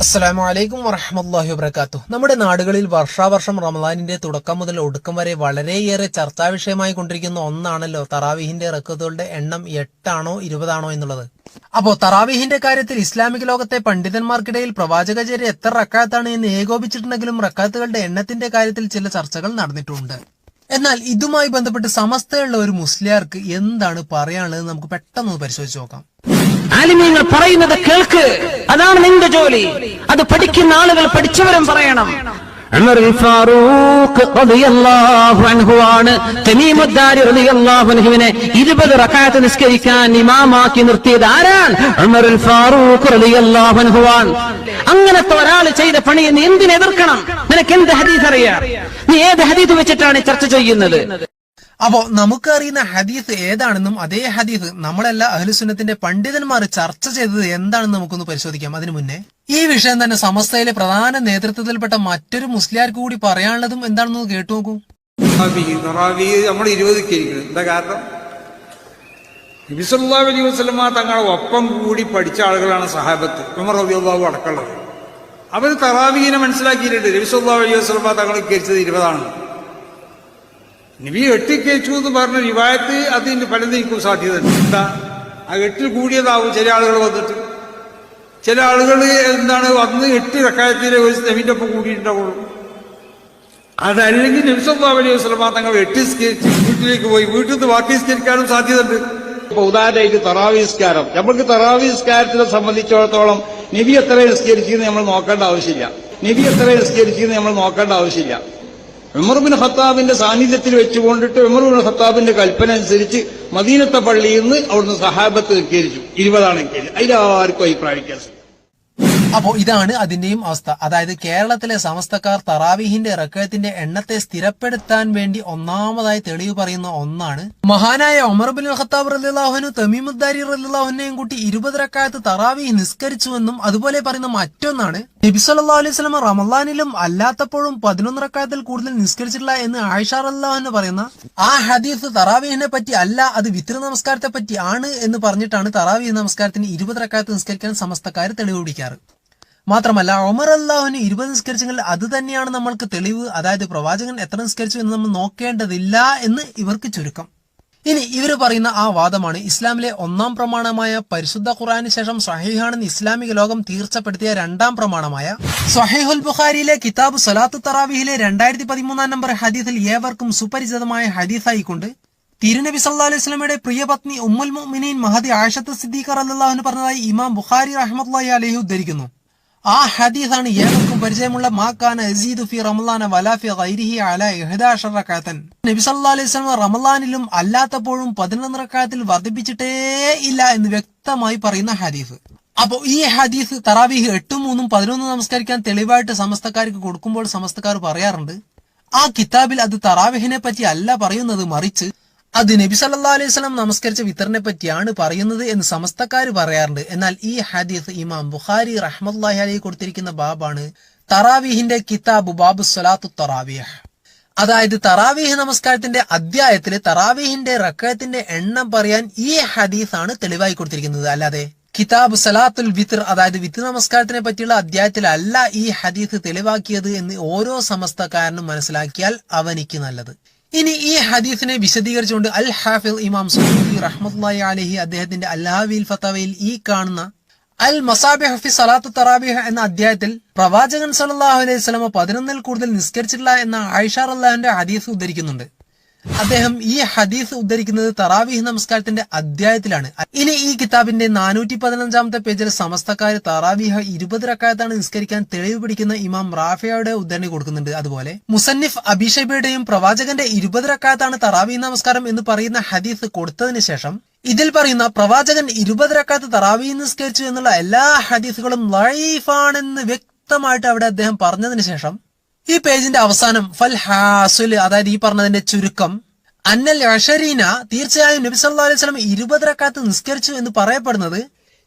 അസ്സലാമു അലൈക്കും വറഹ്മത്തുള്ളാഹി വബറകാതുഹു. നമ്മുടെ നാടുകളിൽ വർഷാവർഷം റമദാനിന്റെ തുടക്കം മുതൽ ഒടുക്കം വരെ വളരെയേറെ ചർച്ചാ വിഷയമായി കൊണ്ടിരിക്കുന്ന ഒന്നാണല്ലോ തറാവീഹിന്റെ റക്അത്തുകളുടെ എണ്ണം 8 ആണോ 20 ആണോ എന്നുള്ളത്. അപ്പോ തറാവീഹിന്റെ കാര്യത്തിൽ ഇസ്ലാമിക ലോകത്തെ പണ്ഡിതന്മാർക്കിടയിൽ പ്രവാചകചര്യ എത്ര റക്അത്താണ് എന്ന് ഏകോപിച്ചിട്ടുണ്ടെങ്കിലും റക്അത്തുകളുടെ എണ്ണത്തിന്റെ കാര്യത്തിൽ ചില ചർച്ചകൾ നടന്നിട്ടുണ്ട്. എന്നാൽ ഇതുമായി ബന്ധപ്പെട്ട് സമസ്തയുള്ള ഒരു മുസ്ലിയാർക്ക് എന്താണ് പറയാനുള്ളത് നമുക്ക് പെട്ടെന്ന് പരിശോധിച്ച് നോക്കാം. ആലിമീങ്ങൾ പറയുന്നത് കേൾക്ക്, അതാണ് നിന്റെ ജോലി. അത് പഠിക്കുന്ന ആളുകൾ പഠിച്ചവരും പറയണം. ഉമറുൽ ഫാറൂഖ് റളിയല്ലാഹു അൻഹു ആണ് തമീമുദ്ദാരി റളിയല്ലാഹു അൻഹുവിനെ 20 റക്അത്ത് നിസ്കരിക്കാൻ ഇമാമാക്കി നിർത്തിയത് ആരാണ്? ഉമറുൽ ഫാറൂഖ് റളിയല്ലാഹു അൻഹു ആണ്. അങ്ങനത്തെ ഒരാൾ ചെയ്ത പണി നീ എന്തിനെ എതിർക്കണം? നിനക്ക് എന്ത് ഹദീസ് അറിയാം? നീ ഏത് ഹദീസ് വെച്ചിട്ടാണ് ചർച്ച ചെയ്യുന്നത്? അപ്പോ നമുക്കറിയുന്ന ഹദീസ് ഏതാണെന്നും അതേ ഹദീസ് നമ്മളല്ല അഹ്ലുസുന്നത്തിന്റെ പണ്ഡിതന്മാർ ചർച്ച ചെയ്തത് എന്താണെന്ന് നമുക്കൊന്ന് പരിശോധിക്കാം. അതിനു മുന്നേ ഈ വിഷയം തന്നെ സമസ്തയിലെ പ്രധാന നേതൃത്വത്തിൽപ്പെട്ട മറ്റൊരു മുസ്ലിയാർക്ക് കൂടി പറയാനുള്ളതും എന്താണെന്ന് കേട്ടു നോക്കൂ. നമ്മൾ 20 എന്താ കാരണം? നബി സല്ലല്ലാഹു അലൈഹി വസല്ലമ തങ്ങളെ ഒപ്പം കൂടി പഠിച്ച ആളുകളാണ് സഹാബത്ത്, ഉമർ റളിയല്ലാഹു അടക്കമുള്ളത്. അവർ തറാവീഹിനെ മനസ്സിലാക്കിയിട്ടുണ്ട്. നബി സല്ലല്ലാഹു അലൈഹി വസല്ലമ തങ്ങൾ കരിച്ചത് 20 ആണ്. നബി 8 കേച്ചു എന്ന് പറഞ്ഞ റിവായത്ത് അതിന് പലതും എനിക്കും സാധ്യതയുണ്ട്. എന്താ, ആ 8 കൂടിയതാവും ചില ആളുകൾ വന്നിട്ട്. ചില ആളുകൾ എന്താണ് വന്ന് 8 റക്അത്തിലെ ഒരു നബിന്റെ ഒപ്പം കൂടിയിട്ടുണ്ടാവുള്ളൂ. അതല്ലെങ്കിൽ നബി സല്ലല്ലാഹു അലൈഹി വസല്ലമ തങ്ങൾ 8 സ്കരിച്ച് വീട്ടിലേക്ക് പോയി, വീട്ടിൽ നിന്ന് ബാക്കി സ്കരിക്കാനും സാധ്യതയുണ്ട്. ഇപ്പൊ ഉദാഹരണമായിട്ട് തറാവീസ്കാരം, നമ്മൾക്ക് തറാവീസ്കാരത്തിനെ സംബന്ധിച്ചിടത്തോളം നബി എത്ര നിസ്കരിച്ചെന്ന് നമ്മൾ നോക്കേണ്ട ആവശ്യമില്ല. ഉമർ ബിൻ ഖത്താബിന്റെ സാന്നിധ്യത്തിൽ വെച്ചുകൊണ്ടിട്ട് ഉമർ ബിൻ ഖത്താബിന്റെ കൽപ്പന അനുസരിച്ച് മദീനത്തെ പള്ളിയിൽ നിന്ന് അവിടുന്ന് സഹാബത്ത് നിസ്കരിച്ചു. 20 ആണ് നിസ്കരിച്ചത്. അതിലാർക്കും അഭിപ്രായിക്കാൻ. അപ്പോ ഇതാണ് അതിന്റെയും അവസ്ഥ. അതായത് കേരളത്തിലെ സമസ്തക്കാർ തറാവീഹിന്റെ റക്അത്തിന്റെ എണ്ണത്തെ സ്ഥിരപ്പെടുത്താൻ വേണ്ടി ഒന്നാമതായി തെളിവ് പറയുന്ന ഒന്നാണ് മഹാനായ ഉമർ ബിൻ ഖത്താബ് റളിയല്ലാഹു അൻഹു തമീമുദ്ദാരി റളിയല്ലാഹു അൻഹുവിനെയും കൂട്ടി 20 റക്അത്ത് തറാവീഹ് നിസ്കരിച്ചുവെന്നും അതുപോലെ പറയുന്ന മറ്റൊന്നാണ് നബി സല്ലല്ലാഹു അലൈഹി വസല്ലം റമളാനിലും അല്ലാത്തപ്പോഴും 11 റക്അത്തിൽ കൂടുതൽ നിസ്കരിച്ചിട്ടില്ല എന്ന് ആയിഷ റളിയല്ലാഹു അൻഹ പറയുന്ന ആ ഹദീസ് തറാവീഹിനെ പറ്റി അല്ല, അത് വിത്ർ നമസ്കാരത്തെ പറ്റി ആണ് എന്ന് പറഞ്ഞിട്ടാണ് തറാവീഹ് നമസ്കാരത്തിന് 20 റക്അത്ത് നിസ്കരിക്കാൻ സമസ്തക്കാർ തെളിവ് പിടിക്കാറ്. മാത്രമല്ല ഉമർ റളിയല്ലാഹു അൻഹു 20 നിസ്കരിച്ചെങ്കിൽ അത് തന്നെയാണ് നമ്മൾക്ക് തെളിവ്. അതായത് പ്രവാചകൻ എത്ര നിസ്കരിച്ചു എന്ന് നമ്മൾ നോക്കേണ്ടതില്ല എന്ന് ഇവർക്ക് ചുരുക്കം. ഇനി ഇവർ പറയുന്ന ആ വാദമാണ് ഇസ്ലാമിലെ ഒന്നാം പ്രമാണമായ പരിശുദ്ധ ഖുർആന് ശേഷം സ്വഹീഹാണെന്ന് ഇസ്ലാമിക ലോകം തീർച്ചപ്പെടുത്തിയ രണ്ടാം പ്രമാണമായ സ്വഹീഹുൽ ബുഖാരിയിലെ കിതാബ് സ്വലാത്തു തറാവീഹിലെ 2013 നമ്പർ ഹദീസിൽ ഏവർക്കും സുപരിചിതമായ ഹദീസായിക്കൊണ്ട് തിരുനബി സല്ലല്ലാഹു അലൈഹി വസല്ലമയുടെ പ്രിയപത്നി ഉമ്മുൽ മുഅ്മിനീൻ മഹദി ആയിഷത്ത് സിദ്ദീഖ റളിയല്ലാഹു അൻഹ പറഞ്ഞതായി ഇമാം ബുഖാരി റഹ്മത്തുള്ളാഹി അലൈഹി ഉദ്ധരിക്കുന്നു. ആ ഹദീസാണ് ഏവർക്കും പരിചയമുള്ള മാകാന യസീദു ഫി റമളാന വലാ ഫി ഗൈരിഹി അലാ 11 റക്അത്തൻ. നബി സല്ലല്ലാഹു അലൈഹി വസല്ലം റമളാനിലും അല്ലാത്തപ്പോഴും 11 റക്അത്തിൽ വർദ്ധിപ്പിച്ചിട്ടേ ഇല്ല എന്ന് വ്യക്തമായി പറയുന്ന ഹദീസ്. അപ്പോ ഈ ഹദീസ് തറാവീഹ് 8, 3, 11 നമസ്കരിക്കാൻ തെളിവായിട്ട് സമസ്തക്കാർക്ക് കൊടുക്കുമ്പോൾ സമസ്തക്കാർ പറയാറുണ്ട് ആ കിതാബിൽ അത് തറാവീഹിനെ പറ്റി അല്ല പറയുന്നത്, മറിച്ച് അത് നബി സല്ലല്ലാഹു അലൈഹി വസല്ലം നമസ്കരിച്ച വിത്തറിനെ പറ്റിയാണ് പറയുന്നത് എന്ന് സമസ്തക്കാർ പറയാറുണ്ട്. എന്നാൽ ഈ ഹദീസ് ഇമാം ബുഖാരി റഹ്മത്തുള്ളാഹി അലൈഹി കൊടുത്തിരിക്കുന്ന ബാബാണ് തറാവീഹിന്റെ കിതാബ് ബാബു സ്വലാത്തു തറാവീഹ്. അതായത് തറാവീഹ് നമസ്കാരത്തിന്റെ അധ്യായത്തിൽ തറാവീഹിന്റെ റക്അത്തിന്റെ എണ്ണം പറയാൻ ഈ ഹദീസാണ് തെളിവായി കൊടുത്തിരിക്കുന്നത്. അല്ലാതെ കിതാബ് സലാത്തുൽ വിത്ർ അതായത് വിത്ർ നമസ്കാരത്തിനെ പറ്റിയുള്ള അധ്യായത്തിലല്ല ഈ ഹദീസ് തെളിവാക്കിയത് എന്ന് ഓരോ സമസ്തക്കാരനും മനസ്സിലാക്കിയാൽ അവനിക്ക് നല്ലത്. ഇനി ഈ ഹദീസിനെ വിശദീകരിച്ചുകൊണ്ട് അൽ ഹാഫിദ് ഇമാം സുയൂത്തി റഹ്മത്തുള്ളാഹി അലൈഹി അദ്ദേഹത്തിന്റെ അൽ-ഹാവിൽ ഫതവയിൽ ഈ കാണുന്ന അൽ മസാബിഹ് ഫി സലാത്തു തറാവീഹ് എന്ന അധ്യായത്തിൽ പ്രവാചകൻ സല്ലല്ലാഹു അലൈഹി വസല്ലം 11 കൂടുതൽ നിസ്കരിച്ചിട്ടില്ല എന്ന ആയിഷ റളിയല്ലാഹു അൻഹ ഹദീസ് ഉദ്ധരിക്കുന്നുണ്ട്. അദ്ദേഹം ഈ ഹദീസ് ഉദ്ധരിക്കുന്നത് തറാവീഹ് നമസ്കാരത്തിന്റെ അധ്യായത്തിലാണ്. ഇനി ഈ കിതാബിന്റെ 415-ാമത്തെ പേജിൽ സമസ്തക്കാർ തറാവീഹ് 20 റക്അത്താണ് നിസ്കരിക്കാൻ തെളിവ് പിടിക്കുന്ന ഇമാം റാഫിയുടെ ഉദ്ധരണി കൊടുക്കുന്നുണ്ട്. അതുപോലെ മുസന്നിഫ് അബീഷൈബയുടെയും പ്രവാചകന്റെ 20 റക്അത്താണ് തറാവീഹ് നമസ്കാരം എന്ന് പറയുന്ന ഹദീസ് കൊടുത്തതിന് ശേഷം ഇതിൽ പറയുന്ന പ്രവാചകൻ 20 റക്അത്ത് തറാവീഹ് നിസ്കരിച്ചു എന്നുള്ള എല്ലാ ഹദീസുകളും ലൈഫാണെന്ന് വ്യക്തമായിട്ട് അവിടെ അദ്ദേഹം പറഞ്ഞതിന് ശേഷം ഈ പേജിന്റെ അവസാനം ഫൽ ഹാസുൽ അതായത് ഈ പറഞ്ഞതിന്റെ ചുരുക്കം അന്നൽ അശരീന തീർച്ചയായും നബി സല്ലല്ലാഹു അലൈഹി വസല്ലം 20 റക്അത്ത് നിസ്കരിച്ചു എന്ന് പറയപ്പെടുന്നത്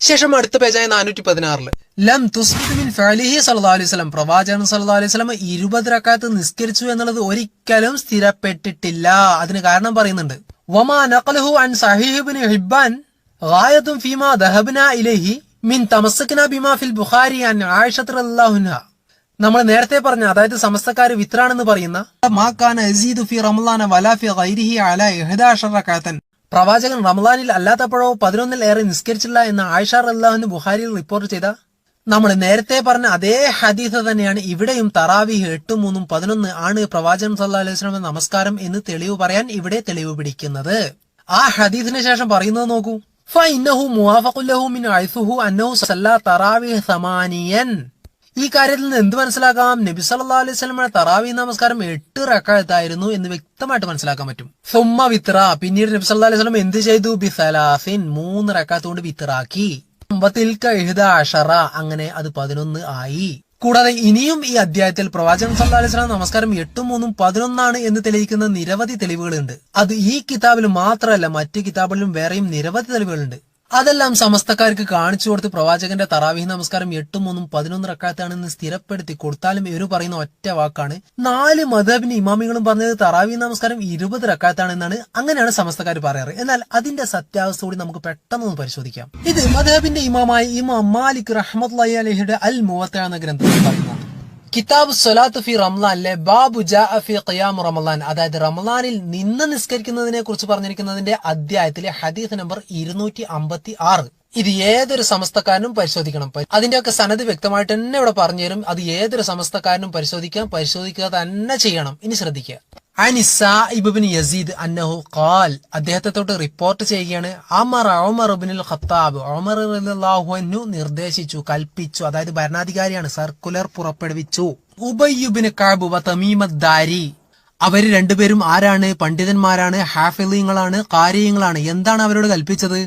ശേഷം അടുത്ത പേജായ 416 ലം തുസ്ബിത് മിൻ ഫഅലിഹി സല്ലല്ലാഹു അലൈഹി വസല്ലം പ്രവാചകൻ സല്ലല്ലാഹു അലൈഹി വസല്ലം 20 റക്അത്ത് നിസ്കരിച്ചു എന്നുള്ളത് ഒരിക്കലും സ്ഥിരപ്പെട്ടിട്ടില്ല. അതിന് കാരണം പറയുന്നുണ്ട് വമാ നഖലഹു അൻ സഹീഹ് ഇബ്നു ഹിബ്ബാൻ ഗായത്തുൻ ഫീമാ ദഹബ്നാ ഇലൈഹി മിൻ തമസ്സക്ന ബിമാ ഫിൽ ബുഖാരി അൻ ആയിഷ റളിയല്ലാഹു അൻഹ. നമ്മൾ നേരത്തെ പറഞ്ഞ, അതായത് സമസ്തക്കാര് വിത്രാണെന്ന് പറയുന്ന മാ കാന യസീദു ഫി റമളാന വലാ ഫി ഗൈരിഹി അലാ 11 റകഅതൻ, പ്രവാചകൻ റമളാനിൽ അല്ലാത്തപ്പോഴോ 11-ൽ ഏറെ നിസ്കരിച്ചില്ല എന്ന് ആയിഷ റളിയല്ലാഹു അൻഹ ബുഖാരിയിൽ റിപ്പോർട്ട് ചെയ്ത നമ്മൾ നേരത്തെ പറഞ്ഞ അതേ ഹദീസ് തന്നെയാണ് ഇവിടെയും തറാവീഹ് 8, 3, 11 ആണ് പ്രവാചകൻ സല്ലല്ലാഹു അലൈഹി വസല്ലം നമസ്കാരം എന്ന് തെളിവ് പറയാൻ ഇവിടെ തെളിവ് പിടിക്കുന്നത്. ആ ഹദീസിന് ശേഷം പറയുന്നത് നോക്കൂ. ഫഇന്നഹു മുവാഫഖുൻ ലഹു മിൻ ഹൈസുഹു അന്നഹു സല്ലല്ലാ തറാവീഹ് 8. ഈ കാര്യത്തിൽ നിന്ന് എന്ത് മനസ്സിലാക്കാം? നബി സല്ലല്ലാഹു അലൈഹി വസല്ലമയുടെ തറാവീഹ് നമസ്കാരം 8 റകഅത്തായിരുന്നു എന്ന് വ്യക്തമായിട്ട് മനസ്സിലാക്കാൻ പറ്റും. സുമ്മ വിത്ര, പിന്നീട് നബി സല്ലല്ലാഹു അലൈഹി വസല്ലം എന്ത് ചെയ്തു? ബിസലാസിൻ, 3 റകഅത്ത് കൊണ്ട് വിത്റാക്കി. വതിൽക 11, അങ്ങനെ അത് 11 ആയി. കൂടാതെ ഇനിയും ഈ അധ്യായത്തിൽ പ്രവാചകൻ സല്ലല്ലാഹു അലൈഹി വസല്ലം നമസ്കാരം 8, 3, 11 എന്ന് തെളിയിക്കുന്ന നിരവധി തെളിവുകളുണ്ട്. അത് ഈ കിതാബിൽ മാത്രമല്ല, മറ്റു കിതാബിലും വേറെയും നിരവധി തെളിവുകളുണ്ട്. അതെല്ലാം സമസ്തക്കാർക്ക് കാണിച്ചു കൊടുത്ത് പ്രവാചകന്റെ തറാവീഹ് നമസ്കാരം 8, 3, 11 റകഅത്താണെന്ന് സ്ഥിരപ്പെടുത്തി കൊടുത്താലും ഇവർ പറയുന്ന ഒറ്റ വാക്കാണ്, 4 മദ്ഹബിന്റെ ഇമാമികളും പറഞ്ഞത് തറാവീഹ് നമസ്കാരം 20 റകഅത്താണെന്നാണ്. അങ്ങനെയാണ് സമസ്തക്കാർ പറയാറ്. എന്നാൽ അതിന്റെ സത്യാവസ്ഥ കൂടി നമുക്ക് പെട്ടെന്ന് പരിശോധിക്കാം. ഇത് മദ്ഹബിന്റെ ഇമാമായ ഇമാം മാലിക് റഹ്മത്തുള്ളാഹി അലൈഹിയുടെ അൽ മുവത്ത എന്ന ഗ്രന്ഥത്തിൽ പറയുന്നതാണ്. കിതാബ് സ്വലാത്ത് ഫി റമളാനിലെ ബാബു ജാഅ ഫി ഖിയാം റമളാൻ, അതായത് റമളാനിൽ നിന്ന് നിസ്കരിക്കുന്നതിനെ കുറിച്ച് പറഞ്ഞിരിക്കുന്നതിന്റെ അധ്യായത്തിലെ ഹദീസ് നമ്പർ 256. ഇത് ഏതൊരു സമസ്തക്കാരനും പരിശോധിക്കണം. അതിന്റെയൊക്കെ സനദ് വ്യക്തമായിട്ട് തന്നെ ഇവിടെ പറഞ്ഞു തരും. അത് ഏതൊരു സമസ്തക്കാരനും പരിശോധിക്കുക തന്നെ ചെയ്യണം. ഇനി ശ്രദ്ധിക്കുക. അനിസാഇബ് ഇബ്നു യസീദ് അന്നഹു ഖാൽ, അദ്ദേഹത്തെ തൊട്ട് റിപ്പോർട്ട് ചെയ്യുകയാണ്, ഉമർ ഇബ്നുൽ ഖത്താബ്, ഉമർ റളിയല്ലാഹു അൻഹു നിർദ്ദേശിച്ചു, കൽപ്പിച്ചു, അതായത് ഭരണാധികാരിയാണ്, സർക്കുലർ പുറപ്പെടുവിച്ചു. ഉബയ്യ് ഇബ്നു കഅബ് വ തമീമദ് ദാരി, അവര് രണ്ടുപേരും ആരാണ്? പണ്ഡിതന്മാരാണ്, ഹാഫിളീങ്ങളാണ്, ഖാരിയങ്ങളാണ്. എന്താണ് അവരോട് കൽപ്പിച്ചത്?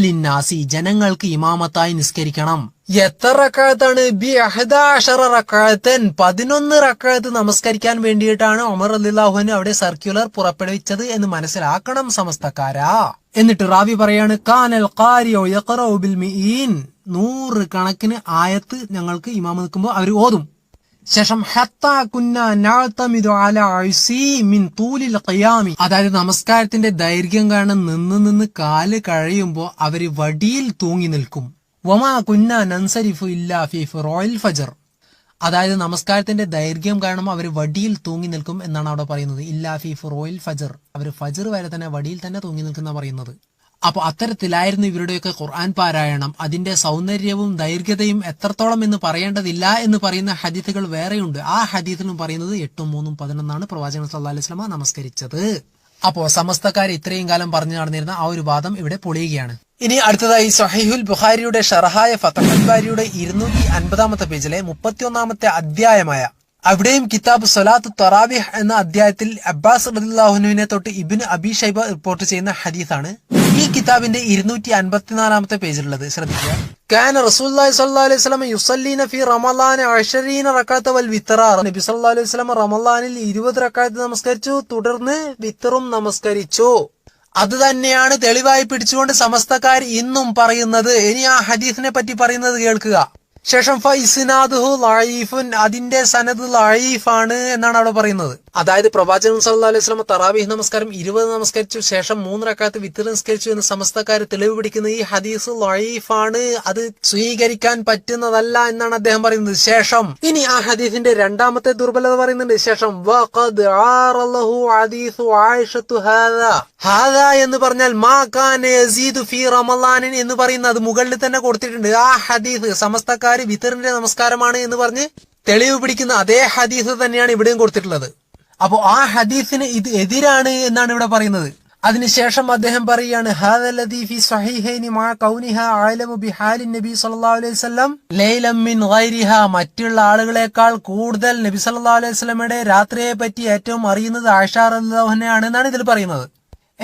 ലിന്നാസി, ജനങ്ങൾക്ക് ഇമാമത്തായി നിസ്കരിക്കണം. എത്ര റകഅത്താണ്? ബി 11 റകഅത്തൻ, 11 റകഅത്ത് നമസ്കരിക്കാൻ വേണ്ടിയിട്ടാണ് ഉമർ റളിയല്ലാഹു അൻഹു അവിടെ സർക്കുലർ പുറപ്പെടുവിച്ചത് എന്ന് മനസ്സിലാക്കണം സമസ്തക്കാരാ. എന്നിട്ട് റാവി പറയാണ്, കാനൽ ഖാരിഉ യഖറഉ ബിൽ മിഈൻ, 100 കണക്കിന് ആയത്ത് ഞങ്ങൾക്ക് ഇമാമ നിൽക്കുമ്പോൾ അവർ ഓതും. ശേഷം ഹത്താ കുന്നാ നഅ്തമിദു അലാ ഉസി മിൻ തൂലിൽ ഖിയാമി, അതായത് നമസ്കാരത്തിന്റെ ദൈർഘ്യം കാരണം നിന്ന് കാല് കഴിയുമ്പോൾ അവര് വടിയിൽ തൂങ്ങി നിൽക്കും. വമാ കുന്നാ നൻസരിഫു ഇല്ലാ ഫീ ഫുറൂഇൽ ഫജ്ർ, അതായത് നമസ്കാരത്തിന്റെ ദൈർഘ്യം കാരണം അവർ വടിയിൽ തൂങ്ങി നിൽക്കും എന്നാണ് അവിടെ പറയുന്നത്. ഇല്ലാ ഫീ ഫുറൂഇൽ ഫജ്ർ, അവർ ഫജ്ർ വരെ തന്നെ വടിയിൽ തന്നെ തൂങ്ങി നിൽക്കുന്ന പറയുന്നത്. അപ്പൊ അത്തരത്തിലായിരുന്നു ഇവരുടെയൊക്കെ ഖുർആൻ പാരായണം. അതിന്റെ സൗന്ദര്യവും ദൈർഘ്യതയും എത്രത്തോളം എന്ന് പറയേണ്ടതില്ല എന്ന് പറയുന്ന ഹദീസുകൾ വേറെയുണ്ട്. ആ ഹദീസിലും പറയുന്നത് 8, 3, 11 പ്രവാചകൻ സല്ലല്ലാഹു അലൈഹി വസല്ലം നമസ്കരിച്ചത്. അപ്പോ സമസ്തക്കാർ ഇത്രയും കാലം പറഞ്ഞു നടന്നിരുന്ന ആ ഒരു വാദം ഇവിടെ പൊളിയുകയാണ്. ഇനി അടുത്തതായി സ്വഹീഹുൽ ബുഖാരിയുടെ ഷറഹായ ഫതഹുൽ ബാരിയുടെ 250-ാമത്തെ പേജിലെ 31-ാമത്തെ അധ്യായമായ, അവിടെയും കിതാബ് സ്വലാത്ത് തറാവീഹ് എന്ന അധ്യായത്തിൽ അബ്ബാസ് റളിയല്ലാഹു അൻഹുവിനെ തൊട്ട് ഇബ്നു അബി ഷൈബ റിപ്പോർട്ട് ചെയ്യുന്ന ഹദീസാണ് ഈ കിതാബിന്റെ 254-ാമത്തെ പേജിലുള്ളത്. ശ്രദ്ധിക്കുക. കാന റസൂലുള്ളാഹി സ്വല്ലല്ലാഹു അലൈഹി വസല്ലം യുസല്ലീന ഫീ റമളാൻ 20 റകഅത വൽ വിത്ര, നബി സല്ലല്ലാഹു അലൈഹി വസല്ലം റമളാനിൽ 20 റകഅത്ത് നമസ്കരിച്ചു, തുടർന്ന് വിത്തറും നമസ്കരിച്ചു. അത് തന്നെയാണ് തെളിവായി പിടിച്ചുകൊണ്ട് സമസ്തക്കാർ ഇന്നും പറയുന്നത്. ഇനി ആ ഹദീസിനെ പറ്റി പറയുന്നത് കേൾക്കുക. ശേഷം ഫൈസ്നാദുഹു ലഈഫുൻ, അതിന്റെ സനദ് ലഈഫാണ് എന്നാണ് അവിടെ പറയുന്നത്. അതായത് പ്രവാചകൻ സല്ലല്ലാഹു അലൈഹി വസല്ലം തറാവീഹ് നമസ്കാരം 20 നമസ്കരിച്ചു, ശേഷം 3 റകഅത്ത് വിത്ർ നമസ്കരിച്ചു എന്ന് സമസ്തക്കാർ തെളിവ് പിടിക്കുന്ന ഈ ഹദീസ് ലഈഫാണ്, അത് സ്വീകരിക്കാൻ പറ്റുന്നതല്ല എന്നാണ് അദ്ദേഹം പറയുന്നത്. ശേഷം ഇനി ആ ഹദീസിന്റെ 2ാമത്തെ ദുർബലത പറയുന്നുണ്ട്. ശേഷം വഖദ് ആറലഹു ഹദീസു ആയിഷത്തു ഹാദാ എന്ന് പറഞ്ഞാൽ മാ കാന യസീദു ഫീ റമളാൻ എന്ന് പറയുന്നത് മുകളിൽ തന്നെ കൊടുത്തിട്ടുണ്ട്. ആ ഹദീസ് സമസ്തക്കാർ വിത്തറിന്റെ നമസ്കാരമാണ് എന്ന് പറഞ്ഞ് തെളിവ് പിടിക്കുന്ന അതേ ഹദീസ് തന്നെയാണ് ഇവിടെയും കൊടുത്തിട്ടുള്ളത്. അപ്പോ ആ ഹദീസിന് ഇത് എതിരാണ് എന്നാണ് ഇവിടെ പറയുന്നത്. അതിനുശേഷം അദ്ദേഹം പറയുകയാണ്, ഹാദല്ലദീ ഫീ സ്വഹീഹൈനി മാ കൗനിഹാ അഅലമു ബിഹാലിൻ നബി സല്ലല്ലാഹു അലൈഹി വസല്ലം ലൈലം മിൻ ഗൈരിഹാ, മറ്റുള്ള ആളുകളെക്കാൾ കൂടുതൽ നബി സല്ലല്ലാഹു അലൈഹി വസല്ലമയുടെ രാത്രിയെ പറ്റി ഏറ്റവും അറിയുന്നത് ആയിഷ റളിയല്ലാഹു അൻഹയാണ് എന്നാണ് ഇതിൽ പറയുന്നത്.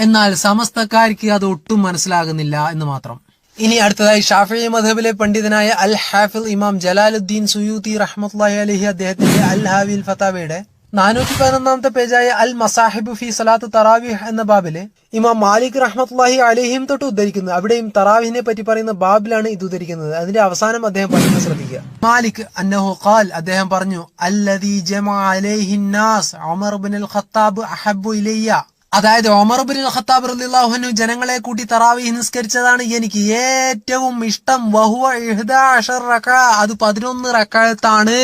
എന്നാൽ സമസ്തക്കാർക്ക് അത് ഒട്ടും മനസ്സിലാകുന്നില്ല എന്ന് മാത്രം. ഇനി അടുത്തതായി ഷാഫിഈ മദ്ഹബിലെ പണ്ഡിതനായ അൽ ഹാഫിൾ ഇമാം ജലാലുദ്ദീൻ സുയൂത്തി റഹ്മത്തുള്ളാഹി അലൈഹി അദ്ദേഹത്തിന്റെ അൽ ഹാവിൽ ഫതാവയുടെ 411-ാമത്തെ പേജായ അൽ മസാഹിബ് ഫി സലാത്ത് തറാവീഹ് എന്ന ബാബില് ഇമാം മാലിക് റഹ്മത്തുള്ളാഹി അലൈഹിം തൊട്ട് ഉദ്ധരിക്കുന്നത്. അവിടെയും തറാവീഹിനെ പറ്റി പറയുന്ന ബാബിലാണ് ഇത് ഉദ്ധരിക്കുന്നത്. അതിന്റെ അവസാനം അദ്ദേഹം പറയുന്നത് ശ്രദ്ധിക്കുക. മാലിക് അന്നഹു ഖാൽ, അദ്ദേഹം പറഞ്ഞു, അല്ലദീ ജമഅ അലൈഹി നാസ് ഉമർ ഇബ്നുൽ ഖത്താബ് അഹബ്ബു ഇലയ്യ, അതായത് ഉമർ ഇബ്നുൽ ഖത്താബ് റളിയല്ലാഹു അൻഹു ജനങ്ങളെ കൂട്ടി തറാവീഹ് നിസ്കരിച്ചതാണ് എനിക്ക് ഏറ്റവും ഇഷ്ടം. വഹുവ 11 റക്അ, അത് 11 റക്അത്താണ്.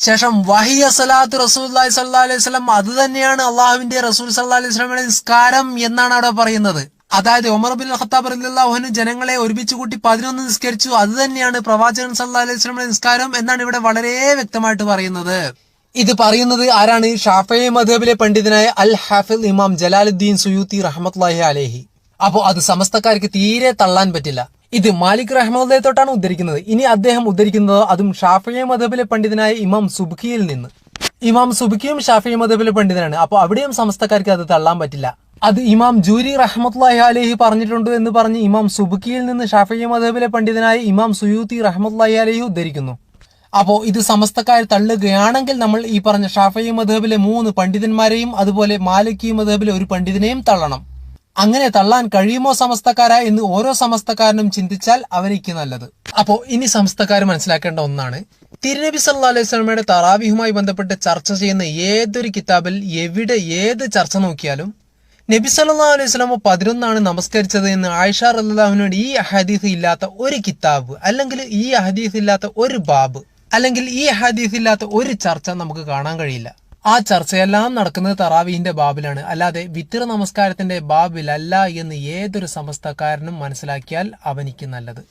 ശേഷം വഹിയ സലാത്ത് റസൂലുള്ളാഹി സ്വല്ലല്ലാഹു അലൈഹി വസല്ലം, അത് തന്നെയാണ് അള്ളാഹുവിന്റെ റസൂൽ സ്വല്ലല്ലാഹു അലൈഹി വസല്ലമയുടെ നിസ്കാരം എന്നാണ് അവിടെ പറയുന്നത്. അതായത് ഉമർ ഇബ്നുൽ ഖത്താബ് റളിയല്ലാഹു അൻഹു ജനങ്ങളെ ഒരുമിച്ച് കൂട്ടി 11 നിസ്കരിച്ചു, അത് തന്നെയാണ് പ്രവാചകൻ സ്വല്ലല്ലാഹു അലൈഹി വസല്ലമയുടെ നിസ്കാരം എന്നാണ് ഇവിടെ വളരെ വ്യക്തമായിട്ട് പറയുന്നത്. ഇത് പറയുന്നത് ആരാണ്? ഷാഫിഈ മദ്ഹബിലെ പണ്ഡിതനായ അൽ ഹാഫിദ് ഇമാം ജലാലുദ്ദീൻ സുയൂത്തി റഹ്മത്തുള്ളാഹി അലൈഹി. അപ്പോ അത് സമസ്തക്കാർക്ക് തീരെ തള്ളാൻ പറ്റില്ല. ഇത് മാലിക് റഹ്മത്തുള്ളാഹി തൊട്ടാണ് ഉദ്ധരിക്കുന്നത്. ഇനി അദ്ദേഹം ഉദ്ധരിക്കുന്നത് അതും ഷാഫിഈ മദ്ഹബിലെ പണ്ഡിതനായ ഇമാം സുബ്കിയിൽ നിന്ന്. ഇമാം സുബ്കിയും ഷാഫിഈ മദ്ഹബിലെ പണ്ഡിതനാണ്. അപ്പോൾ അവിടെയും സമസ്തക്കാർക്ക് അത് തള്ളാൻ പറ്റില്ല. അത് ഇമാം ജൂരി റഹ്മത്തുള്ളാഹി അലൈഹി പറഞ്ഞിട്ടുണ്ട് എന്ന് പറഞ്ഞ് ഇമാം സുബ്കിയിൽ നിന്ന് ഷാഫിഈ മദ്ഹബിലെ പണ്ഡിതനായ ഇമാം സുയൂത്തി റഹ്മത്തുള്ളാഹി അലൈഹി ഉദ്ധരിക്കുന്നു. അപ്പോ ഇത് സമസ്തക്കാർ തള്ളുകയാണെങ്കിൽ നമ്മൾ ഈ പറഞ്ഞ ഷാഫിഈ മദ്ഹബിലെ 3 പണ്ഡിതന്മാരെയും അതുപോലെ മാലിക്കി മദ്ഹബിലെ ഒരു പണ്ഡിതനെയും തള്ളണം. അങ്ങനെ തള്ളാൻ കഴിയുമോ സമസ്തക്കാര എന്ന് ഓരോ സമസ്തക്കാരനും ചിന്തിച്ചാൽ അവർക്ക് നല്ലത്. അപ്പോ ഇനി സമസ്തക്കാർ മനസ്സിലാക്കേണ്ട ഒന്നാണ്, തിരുനബി സല്ലല്ലാഹു അലൈഹി വസല്ലമയുടെ തറാവീഹുമായി ബന്ധപ്പെട്ട് ചർച്ച ചെയ്യുന്ന ഏതൊരു കിതാബിൽ എവിടെ ഏത് ചർച്ച നോക്കിയാലും നബി സല്ലല്ലാഹു അലൈഹി വസല്ലം 11 നമസ്കരിച്ചത് എന്ന് ആയിഷ റളിയല്ലാഹു അൻഹയുടെ ഈ ഹദീസ് ഇല്ലാത്ത ഒരു കിതാബ്, അല്ലെങ്കിൽ ഈ ഹദീസ് ഇല്ലാത്ത ഒരു ബാബ്, അല്ലെങ്കിൽ ഈ ഹദീസ് ഇല്ലാത്ത ഒരു ചർച്ച നമുക്ക് കാണാൻ കഴിയില്ല. ആ ചർച്ചയെല്ലാം നടക്കുന്നത് തറാവീഹിന്റെ ബാബിലാണ്, അല്ലാതെ വിത്ർ നമസ്കാരത്തിന്റെ ബാബിലല്ല എന്ന് ഏതൊരു സമസ്തക്കാരനും മനസ്സിലാക്കിയാൽ അവനിക്ക് നല്ലത്.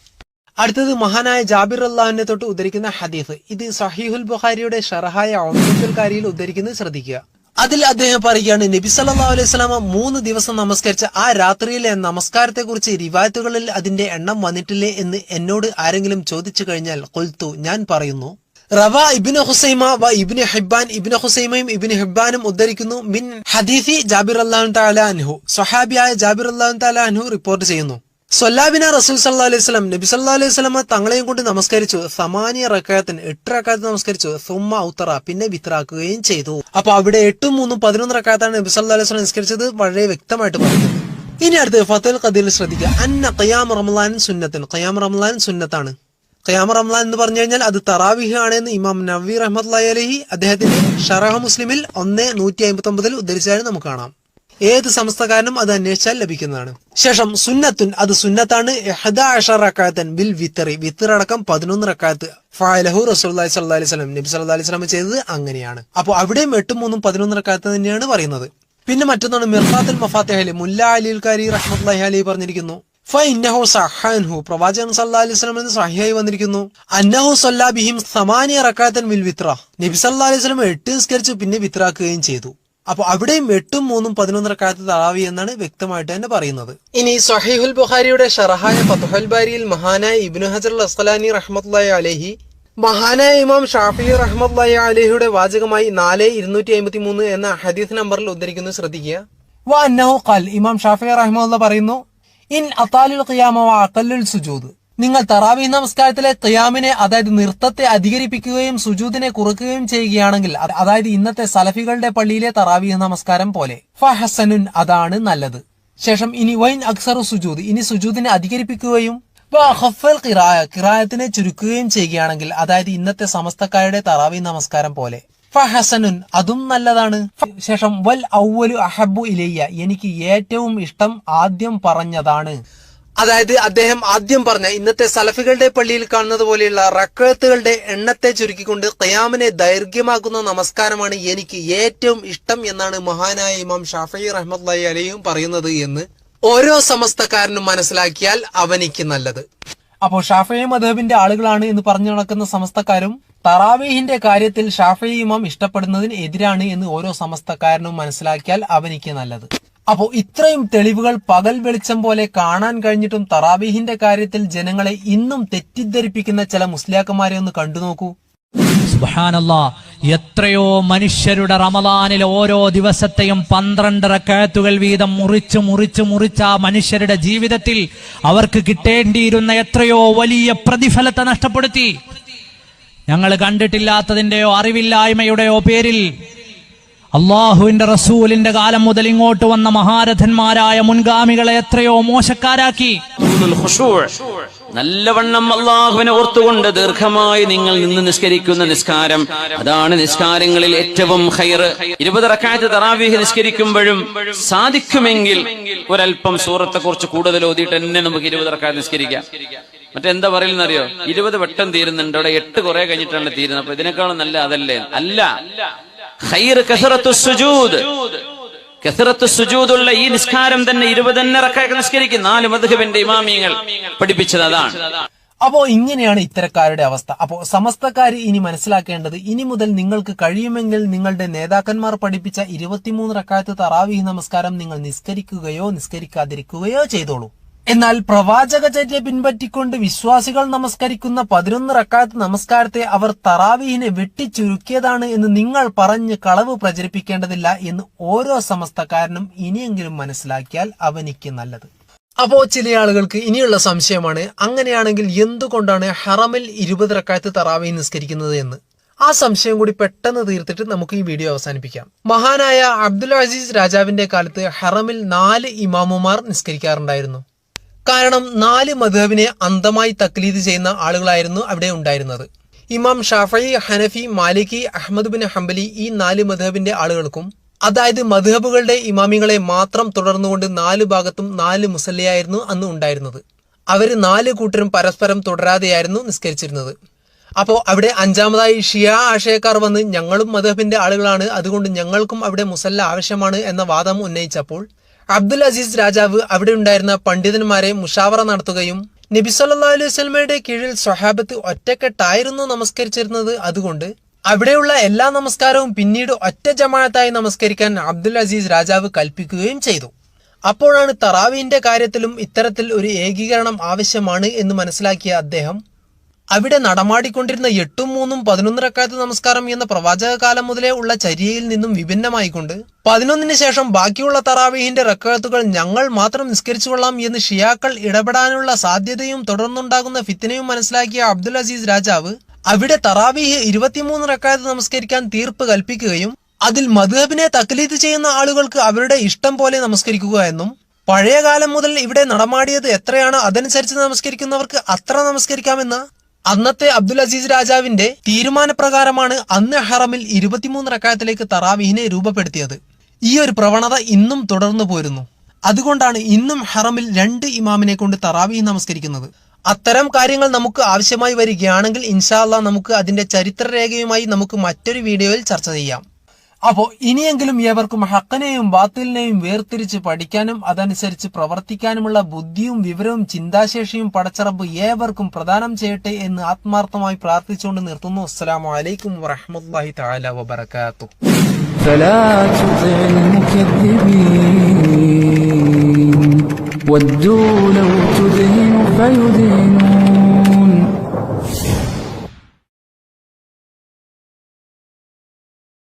അടുത്തത് മഹാനായ ജാബിർ റളിയല്ലാഹുവിനെ തൊട്ട് ഉദ്ധരിക്കുന്ന ഹദീസ്. ഇത് സഹീഹുൽ ബുഖാരിയുടെ ഷറഹായ ഉംദത്തുൽ ഖാരിയിൽ ഉദ്ധരിക്കുന്നത് ശ്രദ്ധിക്കുക. അതിൽ അദ്ദേഹം പറയുകയാണ്, നബി സല്ലല്ലാഹു അലൈഹി വസല്ലം 3 ദിവസം നമസ്കരിച്ച ആ രാത്രിയിലെ നമസ്കാരത്തെ കുറിച്ച് റിവായത്തുകളിൽ അതിന്റെ എണ്ണം വന്നിട്ടില്ലേ എന്ന് എന്നോട് ആരെങ്കിലും ചോദിച്ചു കഴിഞ്ഞാൽ ഖുൽതു, ഞാൻ പറയുന്നു, റവാ ഇബ്നു ഹുസൈമ വ ഇബ്നു ഹിബ്ബാൻ, ഇബ്നു ഹുസൈമയും ഇബ്നു ഹിബ്ബാനും ഉദ്ധരിക്കുന്നു, മിൻ ഹദീസി ജാബിർ റളിയല്ലാഹു തആല അൻഹു, സ്വഹാബിയായ ജാബിർ റളിയല്ലാഹു തആല അൻഹു റിപ്പോർട്ട് ചെയ്യുന്നു, സ്വല്ലാബിന റസൂൽ സല്ലല്ലാഹു അലൈഹി വസല്ലം, നബി സല്ലല്ലാഹു അലൈഹി വസല്ലം തങ്ങളെയും കൊണ്ട് നമസ്കരിച്ചു, 8 റക്അത്തിന് 8 റക്അത്ത് നമസ്കരിച്ചു, സുമ്മ ഔത്തറ, പിന്നെ വിത്റാക്കുകയും ചെയ്തു. അപ്പൊ അവിടെ 8 3 11 റക്അത്താണ് നബി സല്ലല്ലാഹു അലൈഹി വസല്ലം നിസ്കരിച്ചത്, വളരെ വ്യക്തമായിട്ട് പറയുന്നു. ഇനി അടുത്ത് ഫത്തുൽ ഖദീൽ ശ്രദ്ധിക്കുക. അന്ന ഖിയാം റമളാൻ സുന്നത്തുൻ, ഖിയാം റമളാൻ സുന്നത്താണ്. ഖിയാം റമളാൻ എന്ന് പറഞ്ഞു കഴിഞ്ഞാൽ അത് തറാവീഹ് ആണെന്ന് ഇമാം നവവി റഹ്മത്തുള്ളാഹി അലൈഹി അദ്ദേഹത്തിന്റെ ഷറഹ് മുസ്ലിമിൽ 1:159 ഉദ്ധരിച്ചാലും നമുക്ക് കാണാം. ഏത് സമസ്തക്കാരനും അത് അന്വേഷിച്ചാൽ ലഭിക്കുന്നതാണ്. ശേഷം സുന്നത്തുൻ, അത് സുന്നത്താണ്, 11 റക്അത്തൻ ബിൽ വിത്റി, വിത്ർ അടക്കം 11 റക്അത്ത്, ഫഅലഹു റസൂലുള്ളാഹി സ്വല്ലല്ലാഹു അലൈഹി വസല്ലം, നബി സല്ലല്ലാഹു അലൈഹി വസല്ലം ചെയ്തത് അങ്ങനെയാണ്. അപ്പോൾ അവിടെയും 8 3 11 റക്അത്ത് തന്നെയാണ് പറയുന്നത്. പിന്നെ മറ്റൊന്നാണ് മിർഖാത്തുൽ മഫാത്തിഹിൽ മുല്ല അലിൽ ഖാരി റഹ്മത്തുള്ളാഹി അലൈഹി പറഞ്ഞിരിക്കുന്നു, ഫഇന്നഹു സഹഹൻഹു, പ്രവാചകൻ സല്ലല്ലാഹു അലൈഹി വസല്ലം സഹിഹായി വന്നിരിക്കുന്നു, അന്നഹു സല്ല ബിഹിം 8 റക്അത്തൻ ബിൽ വിത്ര, നബി സല്ലല്ലാഹു അലൈഹി വസല്ലം 8 നിസ്കരിച്ചു പിന്നെ വിത്റാക്കുകയും ചെയ്തു. അപ്പൊ അവിടെയും 8 3 11 റക്അത്ത് തറാവി എന്നാണ് വ്യക്തമായിട്ട് തന്നെ പറയുന്നത്. ഇനി സ്വഹീഹുൽ ബുഖാരിയുടെ ഷറഹായ ഫത്ഹുൽ ബാരിയിൽ മഹാനായ ഇബ്നു ഹജർ അൽ അസ്ഖലാനി റഹ്മത്തുള്ളാഹി അലൈഹി മഹാനായ ഇമാം ഷാഫിഈ റഹ്മത്തുള്ളാഹി അലൈഹിയുടെ വാചകമായി 4253 എന്ന ഹദീസ് നമ്പറിൽ ഉദ്ധരിക്കുന്നത് ശ്രദ്ധിക്കുക. വ അന്നഹു ഖാൽ, ഇമാം ഷാഫിഈ റഹ്മത്തുള്ളാഹി പറയുന്നു, ഇൻ അതാലുൽ ഖിയാമ വ അഖല്ലുൽ സുജൂദ്, നിങ്ങൾ തറാവീഹ് നമസ്കാരത്തിലെ ഖിയാമിനെ അതായത് നൃത്തത്തെ അധികരിപ്പിക്കുകയും സുജൂദിനെ കുറയ്ക്കുകയും ചെയ്യുകയാണെങ്കിൽ, അതായത് ഇന്നത്തെ സലഫികളുടെ പള്ളിയിലെ തറാവീഹ് നമസ്കാരം പോലെ, ഫഹസനുൻ, അതാണ് നല്ലത്. ശേഷം ഇനി വൈൻ അക്സറു സുജൂദ്, ഇനി സുജൂദിനെ അധികരിപ്പിക്കുകയും ഖിറാഅത്തിനെ ചുരുക്കുകയും ചെയ്യുകയാണെങ്കിൽ, അതായത് ഇന്നത്തെ സമസ്തക്കാരുടെ തറാവീഹ് നമസ്കാരം പോലെ, ഫഹസനുൻ, അതും നല്ലതാണ്. ശേഷം വൽ ഔവലു അഹബ്ബു ഇലയ്യ, എനിക്ക് ഏറ്റവും ഇഷ്ടം ആദ്യം പറഞ്ഞതാണ്. അതായത് അദ്ദേഹം ആദ്യം പറഞ്ഞ ഇന്നത്തെ സലഫികളുടെ പള്ളിയിൽ കാണുന്നത് പോലെയുള്ള റക്അത്തുകളുടെ എണ്ണത്തെ ചുരുക്കിക്കൊണ്ട് ഖിയാമിനെ ദൈർഘ്യമാക്കുന്ന നമസ്കാരമാണ് എനിക്ക് ഏറ്റവും ഇഷ്ടം എന്നാണ് മഹാനായ ഇമാം ഷാഫിഈ റഹ്മത്തുള്ളാഹി അലൈഹിയും പറയുന്നത് എന്ന് ഓരോ സമസ്തക്കാരനും മനസ്സിലാക്കിയാൽ അവനിക്ക് നല്ലത്. അപ്പോൾ ഷാഫിഈ മദ്ഹബിന്റെ ആളുകളാണ് എന്ന് പറഞ്ഞു നടക്കുന്ന സമസ്തക്കാരും തറാവീഹിന്റെ കാര്യത്തിൽ ഷാഫിഈ ഇമാം ഇഷ്ടപ്പെടുന്നതിന് എതിരാണ് എന്ന് ഓരോ സമസ്തക്കാരനും മനസ്സിലാക്കിയാൽ അവനിക്ക് നല്ലത്. അപ്പോ ഇത്രയും തെളിവുകൾ പകൽ വെളിച്ചം പോലെ കാണാൻ കഴിഞ്ഞിട്ടും തറാവീഹിന്റെ കാര്യത്തിൽ ജനങ്ങളെ ഇന്നും തെറ്റിദ്ധരിപ്പിക്കുന്ന ചില മുസ്ലിയാക്കന്മാരെ ഒന്ന് കണ്ടു നോക്കൂ. സുബ്ഹാനല്ലാഹ്, എത്രയോ മനുഷ്യരുടെ റമളാനിലെ ഓരോ ദിവസത്തെയും 12 റക്അത്തുകൾ വീതം മുറിച്ച് ആ മനുഷ്യരുടെ ജീവിതത്തിൽ അവർക്ക് കിട്ടേണ്ടിയിരുന്ന എത്രയോ വലിയ പ്രതിഫലത്തെ നഷ്ടപ്പെടുത്തി. ഞങ്ങൾ കണ്ടിട്ടില്ലാത്തതിന്റെയോ അറിവില്ലായ്മയുടെയോ പേരിൽ അള്ളാഹുവിന്റെ റസൂലിന്റെ കാലം മുതൽ ഇങ്ങോട്ട് വന്ന മഹാരഥന്മാരായ മുൻഗാമികളെ എത്രയോ മോശക്കാരാക്കി. നല്ലവണ്ണം അള്ളാഹുവിനെ ഓർത്തുകൊണ്ട് ദീർഘമായി നിങ്ങൾ നിന്ന് നിസ്കരിക്കുന്ന നിസ്കാരം, അതാണ് നിസ്കാരങ്ങളിൽ ഏറ്റവും ഖൈർ. 20 റക്അത്ത് തറാവീഹ് നിസ്കരിക്കുമ്പോഴും സാധിക്കുമെങ്കിൽ ഒരല്പം സൂറത്തെ കുറിച്ച് കൂടുതൽ ഓതിയിട്ട് തന്നെ നമുക്ക് 20 റക്അത്ത് നിസ്കരിക്കാം. മറ്റെന്താ പറയുന്നറിയോ, 20 വട്ടം തീരുന്നുണ്ട്, അവിടെ 8 കുറെ കഴിഞ്ഞിട്ടാണ് തീരുന്നത്. അപ്പൊ ഇതിനേക്കാളും നല്ല അതല്ലേ? അല്ല, ഖൈർ കസറത്തു സുജൂദ്, കസറത്തു സുജൂദുള്ള ഈ നിസ്കാരം തന്നെ 20 റക്അത്ത് നിസ്കരിക്കും. 4 മദ്ഹബിന്റെ ഇമാമിയങ്ങൾ പഠിപ്പിച്ചത് അതാണ്. അപ്പോ ഇങ്ങനെയാണ് ഇത്തരക്കാരുടെ അവസ്ഥ. അപ്പോ സമസ്തക്കാര് ഇനി മനസ്സിലാക്കേണ്ടത്, ഇനി മുതൽ നിങ്ങൾക്ക് കഴിയുമെങ്കിൽ നിങ്ങളുടെ നേതാക്കന്മാർ പഠിപ്പിച്ച 23 റക്അത്ത് തറാവീഹ് നമസ്കാരം നിങ്ങൾ നിസ്കരിക്കുകയോ നിസ്കരിക്കാതിരിക്കുകയോ ചെയ്തോളൂ. എന്നാൽ പ്രവാചകചര്യ പിൻപറ്റിക്കൊണ്ട് വിശ്വാസികൾ നമസ്കരിക്കുന്ന 11 റക്അത്ത് നമസ്കാരത്തെ അവർ തറാവീഹിനെ വെട്ടിച്ചുരുക്കിയതാണ് എന്ന് നിങ്ങൾ പറഞ്ഞ് കളവ് പ്രചരിപ്പിക്കേണ്ടതില്ല എന്ന് ഓരോ സമസ്തക്കാരനും ഇനിയെങ്കിലും മനസ്സിലാക്കിയാൽ അവനിക്ക് നല്ലത്. അപ്പോ ചില ആളുകൾക്ക് ഇനിയുള്ള സംശയമാണ്, അങ്ങനെയാണെങ്കിൽ എന്തുകൊണ്ടാണ് ഹറമിൽ 20 റക്അത്ത് തറാവീഹ് നിസ്കരിക്കുന്നത് എന്ന്. ആ സംശയം കൂടി പെട്ടെന്ന് തീർത്തിട്ട് നമുക്ക് ഈ വീഡിയോ അവസാനിപ്പിക്കാം. മഹാനായ അബ്ദുൽ അസീസ് രാജാവിന്റെ കാലത്ത് ഹറമിൽ 4 ഇമാമുമാർ നിസ്കരിക്കാറുണ്ടായിരുന്നു. കാരണം 4 മദ്ഹബിനെ അന്ധമായി തക്ലീദ് ചെയ്യുന്ന ആളുകളായിരുന്നു അവിടെ ഉണ്ടായിരുന്നത്. ഇമാം ഷാഫി, ഹനഫി, മാലിക്കി, അഹ്മദ് ബിൻ ഹംബലി ഈ 4 മദ്ഹബിന്റെ ആളുകൾക്കും, അതായത് മദ്ഹബുകളുടെ ഇമാമിങ്ങളെ മാത്രം തുടർന്നുകൊണ്ട് 4 ഭാഗത്തും 4 മുസല്ലയായിരുന്നു അന്ന് ഉണ്ടായിരുന്നത്. അവര് 4 കൂട്ടരും പരസ്പരം തുടരാതെയായിരുന്നു നിസ്കരിച്ചിരുന്നത്. അപ്പോ അവിടെ 5ാമതായി ഷിയാ ആശയക്കാർ വന്ന് ഞങ്ങളും മദ്ഹബിന്റെ ആളുകളാണ്, അതുകൊണ്ട് ഞങ്ങൾക്കും അവിടെ മുസല്ല ആവശ്യമാണ് എന്ന വാദം ഉന്നയിച്ചപ്പോൾ അബ്ദുൽ അസീസ് രാജാവ് അവിടെ ഉണ്ടായിരുന്ന പണ്ഡിതന്മാരെ മുഷാവറ നടത്തുകയും നബി സല്ലല്ലാഹു അലൈഹി വസല്ലമയുടെ കീഴിൽ സ്വഹാബത്ത് ഒറ്റക്കെട്ടായിരുന്നു നമസ്കരിച്ചിരുന്നത്, അതുകൊണ്ട് അവിടെയുള്ള എല്ലാ നമസ്കാരവും പിന്നീട് ഒറ്റ ജമാഅത്തായി നമസ്കരിക്കാൻ അബ്ദുൽ അസീസ് രാജാവ് കൽപ്പിക്കുകയും ചെയ്തു. അപ്പോഴാണ് തറാവീഹിന്റെ കാര്യത്തിലും ഇത്തരത്തിൽ ഒരു ഏകീകരണം ആവശ്യമാണ് എന്ന് മനസ്സിലാക്കിയ അദ്ദേഹം അവിടെ നടമാടിക്കൊണ്ടിരുന്ന 8ഉം 3ഉം 11 റക്അത്ത് നമസ്കാരം എന്ന പ്രവാചക കാലം മുതലേ ഉള്ള ചര്യയിൽ നിന്നും വിഭിന്നമായിക്കൊണ്ട് 11ന് ശേഷം ബാക്കിയുള്ള തറാവീഹിന്റെ റക്അത്തുകൾ ഞങ്ങൾ മാത്രം നിസ്കരിച്ചുകൊള്ളാം എന്ന് ഷിയാക്കൾ ഇടപെടാനുള്ള സാധ്യതയും തുടർന്നുണ്ടാകുന്ന ഫിത്നയും മനസ്സിലാക്കിയ അബ്ദുൽ അസീസ് രാജാവ് അവിടെ തറാവീഹ് 23 റക്അത്ത് നമസ്കരിക്കാൻ തീർപ്പ് കൽപ്പിക്കുകയും അതിൽ മദ്ഹബിനെ തക്ലീദ് ചെയ്യുന്ന ആളുകൾക്ക് അവരുടെ ഇഷ്ടം പോലെ നമസ്കരിക്കുക എന്നും, പഴയ കാലം മുതൽ ഇവിടെ നടമാടിയത് എത്രയാണ് അതനുസരിച്ച് നമസ്കരിക്കുന്നവർക്ക് അത്ര നമസ്കരിക്കാമെന്ന് അന്നത്തെ അബ്ദുൽ അസീസ് രാജാവിന്റെ തീരുമാനപ്രകാരമാണ് അന്ന് ഹറമിൽ 23 റക്അത്തിലേക്ക് തറാവീഹിനെ രൂപപ്പെടുത്തിയത്. ഈ ഒരു പ്രവണത ഇന്നും തുടർന്നു പോരുന്നു. അതുകൊണ്ടാണ് ഇന്നും ഹറമിൽ 2 ഇമാമിനെ കൊണ്ട് തറാവീഹ് നമസ്കരിക്കുന്നത്. അത്തരം കാര്യങ്ങൾ നമുക്ക് ആവശ്യമായി വരികയാണെങ്കിൽ ഇൻഷാ അല്ലാഹ് നമുക്ക് അതിന്റെ ചരിത്രരേഖയുമായി നമുക്ക് മറ്റൊരു വീഡിയോയിൽ ചർച്ച ചെയ്യാം. അപ്പോ ഇനിയെങ്കിലും ഏവർക്കും ഹക്കിനെയും ബാത്തിലിനെയും വേർതിരിച്ച് പഠിക്കാനും അതനുസരിച്ച് പ്രവർത്തിക്കാനുമുള്ള ബുദ്ധിയും വിവരവും ചിന്താശേഷിയും പടച്ചറബ് ഏവർക്കും പ്രദാനം ചെയ്യട്ടെ എന്ന് ആത്മാർത്ഥമായി പ്രാർത്ഥിച്ചുകൊണ്ട് നിർത്തുന്നു. അസ്സലാമു അലൈക്കും വറഹ്മത്തുള്ളാഹി തആല വബറകാതുഹു. فلا تطع المكذبين ودوا لو تدهن فيدهنون